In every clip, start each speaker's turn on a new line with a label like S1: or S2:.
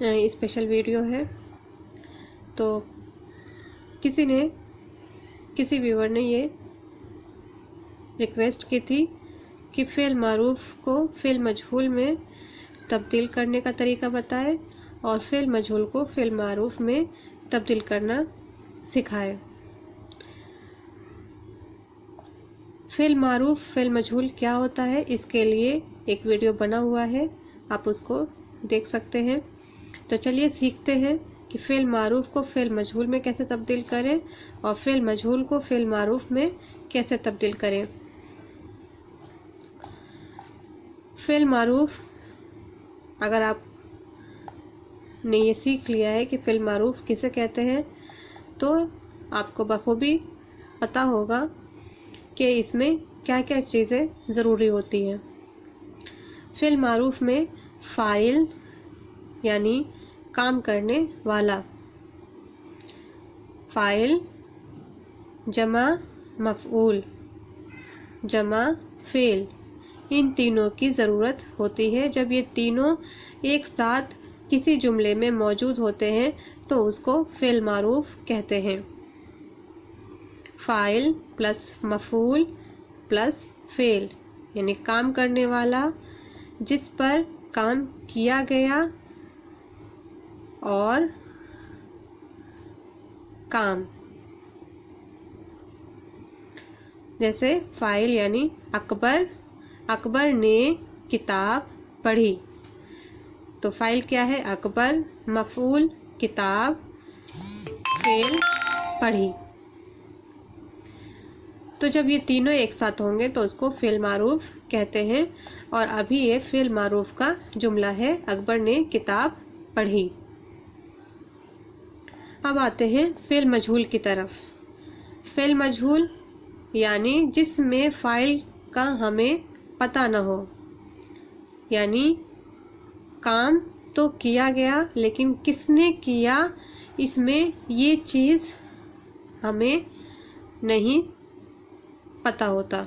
S1: Special video है। तो किसी व्यूअर ने ये रिक्वेस्ट की थी कि फ़िल मारूफ को फ़िल मजहूल में तब्दील करने का तरीका बताए और फ़िल मजहूल को फ़िल मारूफ में तब्दील करना सिखाए। फ़िल मारूफ फ़िल मजहूल क्या होता है, इसके लिए एक वीडियो बना हुआ है, आप उसको देख सकते हैं। तो चलिए सीखते हैं कि फ़िल मारूफ को फ़िल मजहूल में कैसे तब्दील करें और फ़िल मजहूल को फ़िल मारूफ में कैसे तब्दील करें। फ़िल मारूफ, अगर आपने ये सीख लिया है कि फ़िल मारूफ किसे कहते हैं, तो आपको बखूबी पता होगा कि इसमें क्या क्या चीज़ें ज़रूरी होती हैं। फ़िल मारूफ में फ़ाइल यानी काम करने वाला, फ़ाइल जमा मफ़ऊल जमा फ़ेल, इन तीनों की ज़रूरत होती है। जब ये तीनों एक साथ किसी जुमले में मौजूद होते हैं तो उसको फ़िल मारूफ कहते हैं। फ़ाइल प्लस मफ़ऊल प्लस फ़ेल यानी काम करने वाला, जिस पर काम किया गया, और काम। जैसे फ़ाइल यानी अकबर ने किताब पढ़ी, तो फ़ाइल क्या है? अकबर, मफ़ऊल किताब, फ़ेल पढ़ी। तो जब ये तीनों एक साथ होंगे तो उसको फ़िल मारूफ कहते हैं। और अभी ये फ़िल मारूफ का जुमला है, अकबर ने किताब पढ़ी। अब आते हैं फ़िल मजहूल की तरफ। फ़िल मजहूल यानी जिसमें फ़ाइल का हमें पता न हो, यानी काम तो किया गया लेकिन किसने किया, इसमें ये चीज़ हमें नहीं पता होता,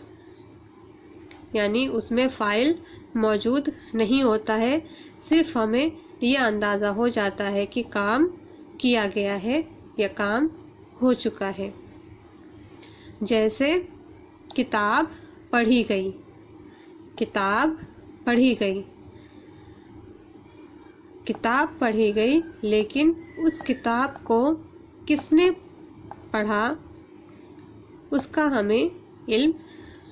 S1: यानी उसमें फ़ाइल मौजूद नहीं होता है। सिर्फ हमें ये अंदाज़ा हो जाता है कि काम किया गया है या काम हो चुका है। जैसे किताब पढ़ी गई, किताब पढ़ी गई, किताब पढ़ी गई, लेकिन उस किताब को किसने पढ़ा उसका हमें इल्म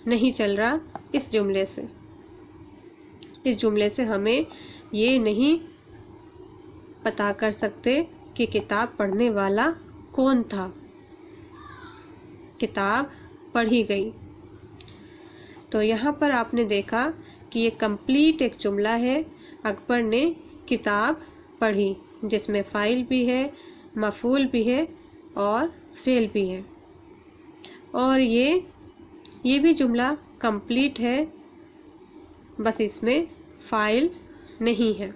S1: नहीं चल रहा। इस जुमले से हमें ये नहीं पता कर सकते कि किताब पढ़ने वाला कौन था। किताब पढ़ी गई, तो यहाँ पर आपने देखा कि ये कंप्लीट एक जुमला है। अकबर ने किताब पढ़ी, जिसमें फ़ाइल भी है, मफ़ऊल भी है और फ़ेल भी है। और ये भी जुमला कंप्लीट है, बस इसमें फ़ाइल नहीं है।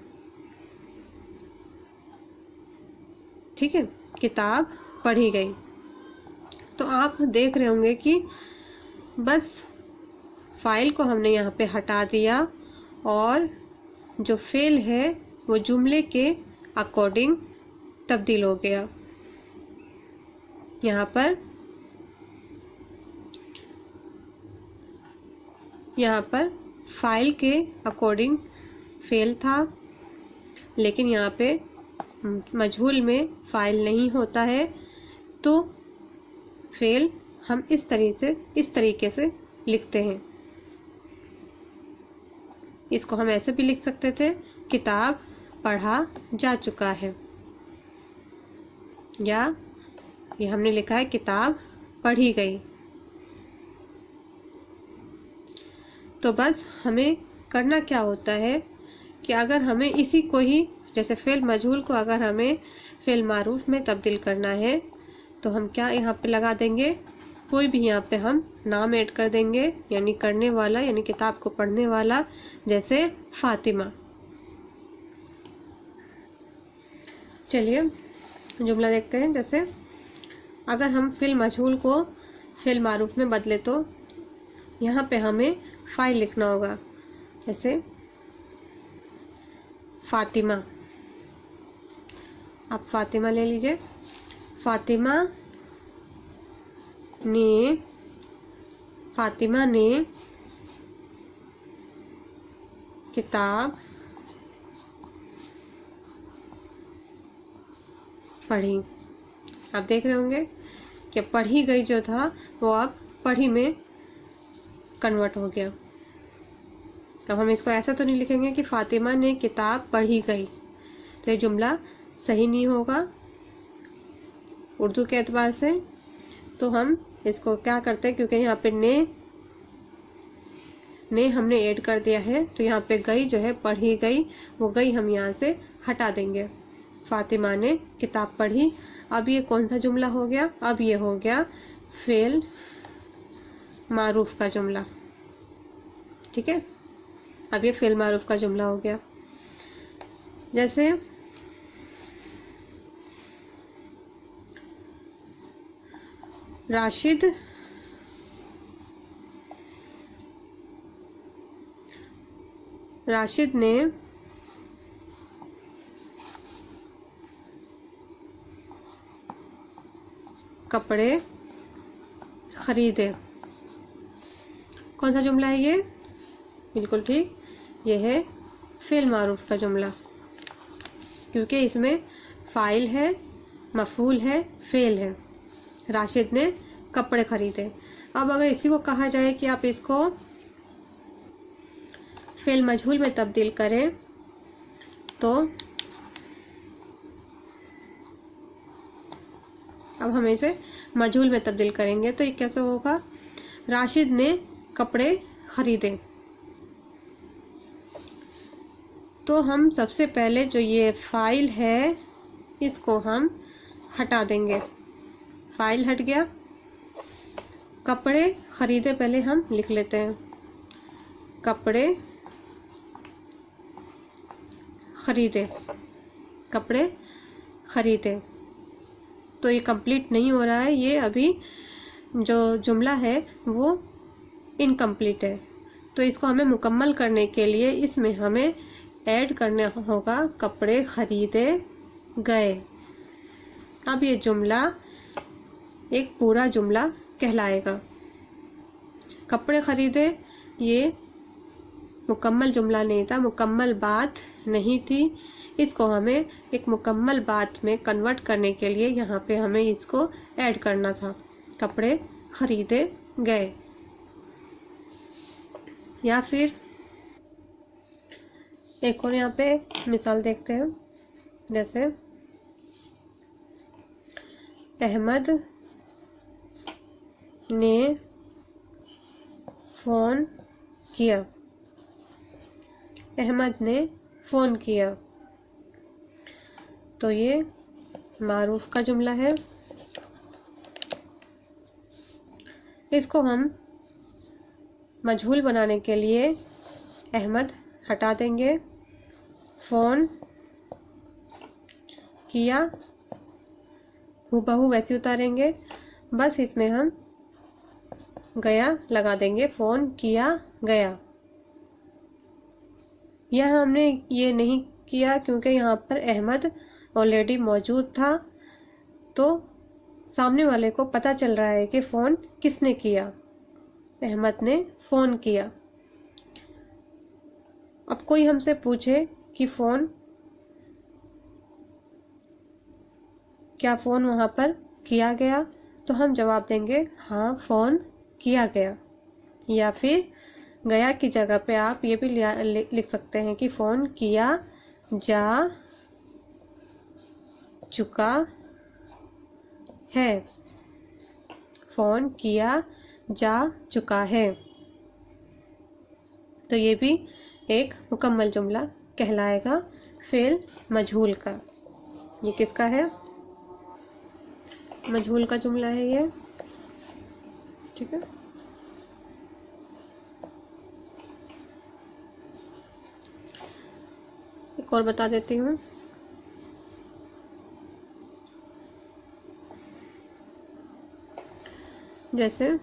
S1: ठीक है, किताब पढ़ी गई। तो आप देख रहे होंगे कि बस फ़ाइल को हमने यहाँ पे हटा दिया और जो फ़ेल है वो जुमले के अकॉर्डिंग तब्दील हो गया। यहाँ पर फ़ाइल के अकॉर्डिंग फ़ेल था, लेकिन यहाँ पे मजहूल में फ़ाइल नहीं होता है, तो फ़ेल हम इस तरीके से लिखते हैं। इसको हम ऐसे भी लिख सकते थे, किताब पढ़ा जा चुका है, या ये हमने लिखा है किताब पढ़ी गई। तो बस हमें करना क्या होता है कि अगर हमें इसी को ही, जैसे फ़िल मजहूल को अगर हमें फ़िल मारूफ में तब्दील करना है तो हम क्या यहाँ पे लगा देंगे, कोई भी यहाँ पे हम नाम ऐड कर देंगे, यानी करने वाला, यानी किताब को पढ़ने वाला। जैसे फ़ातिमा। चलिए जुमला देखते हैं। जैसे अगर हम फ़िल मजहूल को फ़िल मारूफ में बदले तो यहाँ पे हमें फ़ाइल लिखना होगा। जैसे फ़ातिमा, आप फातिमा ले लीजिए। फातिमा ने किताब पढ़ी। आप देख रहे होंगे कि पढ़ी गई जो था वो अब पढ़ी में कन्वर्ट हो गया। अब हम इसको ऐसा तो नहीं लिखेंगे कि फातिमा ने किताब पढ़ी गई, तो ये जुमला सही नहीं होगा उर्दू के एतबार से। तो हम इसको क्या करते हैं, क्योंकि यहाँ पे ने हमने ऐड कर दिया है, तो यहाँ पे गई जो है पढ़ी गई, वो गई हम यहाँ से हटा देंगे। फातिमा ने किताब पढ़ी। अब ये कौन सा जुमला हो गया? अब ये हो गया फेल मारूफ का जुमला। ठीक है, अब ये फेल मारूफ का जुमला हो गया। जैसे राशिद ने कपड़े खरीदे। कौन सा जुमला है ये? बिल्कुल ठीक, ये है फेल मारूफ का जुमला, क्योंकि इसमें फाइल है, मफूल है, फेल है। राशिद ने कपड़े खरीदे। अब अगर इसी को कहा जाए कि आप इसको फेल मजहूल में तब्दील करें, तो अब हम इसे मजहूल में तब्दील करेंगे, तो ये कैसे होगा? राशिद ने कपड़े खरीदे। तो हम सबसे पहले जो ये फाइल है इसको हम हटा देंगे। फाइल हट गया। कपड़े खरीदे पहले हम लिख लेते हैं, कपड़े खरीदे, कपड़े खरीदे। तो ये कंप्लीट नहीं हो रहा है, ये अभी जो जुमला है वो इनकम्प्लीट है। तो इसको हमें मुकम्मल करने के लिए इसमें हमें ऐड करना होगा कपड़े खरीदे गए। अब ये जुमला एक पूरा जुमला कहलाएगा। कपड़े खरीदे ये मुकम्मल जुमला नहीं था, मुकम्मल बात नहीं थी। इसको हमें एक मुकम्मल बात में कन्वर्ट करने के लिए यहाँ पे हमें इसको ऐड करना था, कपड़े खरीदे गए। या फिर एक और यहाँ पे मिसाल देखते हैं। जैसे अहमद ने फ़ोन किया। अहमद ने फ़ोन किया, तो ये मारूफ का जुमला है। इसको हम मजहूल बनाने के लिए अहमद हटा देंगे, फ़ोन किया हूबहू वैसे उतारेंगे, बस इसमें हम गया लगा देंगे, फ़ोन किया गया। यह हमने ये नहीं किया क्योंकि यहाँ पर अहमद ऑलरेडी मौजूद था, तो सामने वाले को पता चल रहा है कि फ़ोन किसने किया, अहमद ने फ़ोन किया। अब कोई हमसे पूछे कि क्या फ़ोन वहाँ पर किया गया, तो हम जवाब देंगे हाँ फ़ोन किया गया। या फिर गया की जगह पे आप ये भी लिख सकते हैं कि फ़ोन किया जा चुका है, फ़ोन किया जा चुका है। तो ये भी एक मुकम्मल जुमला कहलाएगा फेल मजहूल का। ये किसका है? मजहूल का जुमला है ये। ठीक है, एक और बता देती हूँ। जैसे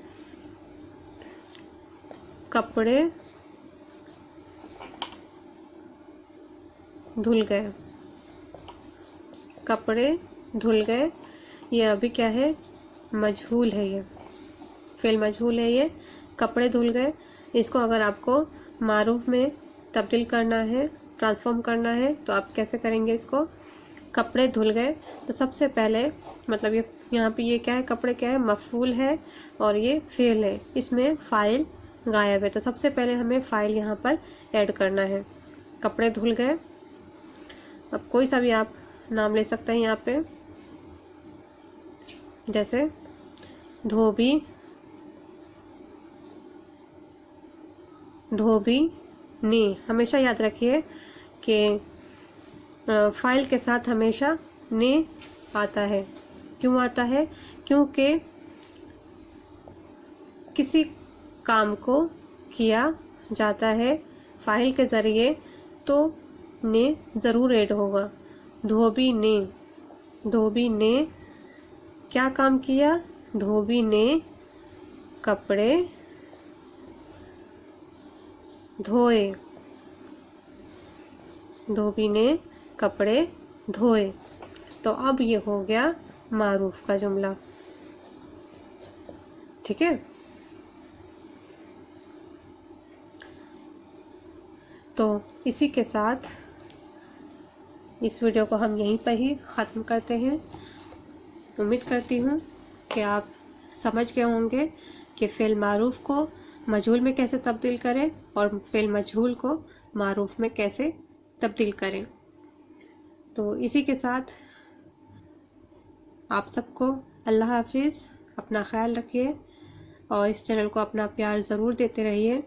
S1: कपड़े धुल गए, कपड़े धुल गए, ये अभी क्या है, मजहूल है, ये फ़िल मजहूल है, ये कपड़े धुल गए। इसको अगर आपको मारूफ में तब्दील करना है, ट्रांसफॉर्म करना है, तो आप कैसे करेंगे इसको? कपड़े धुल गए, तो सबसे पहले मतलब ये यहाँ पे ये क्या है, कपड़े क्या है, मफूल है और ये फ़िल है, इसमें फ़ाइल गायब है। तो सबसे पहले हमें फ़ाइल यहाँ पर ऐड करना है। कपड़े धुल गए, अब कोई सा भी आप नाम ले सकते हैं यहाँ पे, जैसे धोबी, धोबी ने। हमेशा याद रखिए कि फाइल के साथ हमेशा ने आता है। क्यों आता है? क्योंकि किसी काम को किया जाता है फाइल के ज़रिए, तो ने ज़रूर ऐड होगा। धोबी ने, धोबी ने क्या काम किया? धोबी ने कपड़े धोए, धोबी ने कपड़े धोए। तो अब ये हो गया मारूफ का जुमला। ठीक है, तो इसी के साथ इस वीडियो को हम यहीं पर ही ख़त्म करते हैं। उम्मीद करती हूँ कि आप समझ गए होंगे कि फ़िल मारूफ को मजहूल में कैसे तब्दील करें और फ़िल मजहूल को मारूफ में कैसे तब्दील करें। तो इसी के साथ आप सबको अल्लाह हाफिज़, अपना ख्याल रखिए और इस चैनल को अपना प्यार ज़रूर देते रहिए।